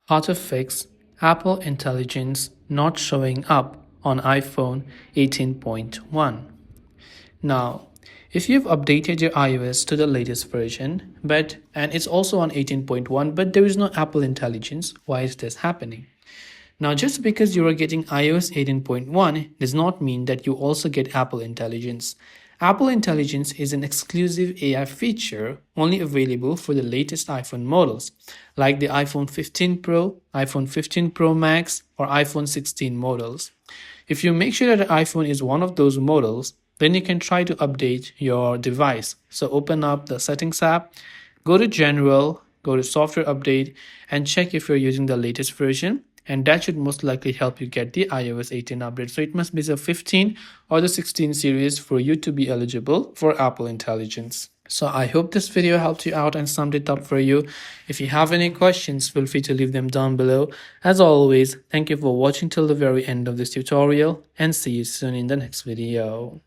How to fix Apple Intelligence not showing up on iPhone 18.1. Now, if you've updated your iOS to the latest version, and it's also on 18.1, but there is no Apple Intelligence, why is this happening? Now, just because you are getting iOS 18.1 does not mean that you also get Apple Intelligence. Apple Intelligence is an exclusive AI feature only available for the latest iPhone models, like the iPhone 15 Pro, iPhone 15 Pro Max, or iPhone 16 models. If you make sure that the iPhone is one of those models, then you can try to update your device. So open up the Settings app, go to General, go to Software Update, and check if you're using the latest version. And that should most likely help you get the iOS 18 update. So it must be the 15 or the 16 series for you to be eligible for Apple Intelligence. So I hope this video helped you out and summed it up for you. If you have any questions, feel free to leave them down below. As always, thank you for watching till the very end of this tutorial and see you soon in the next video.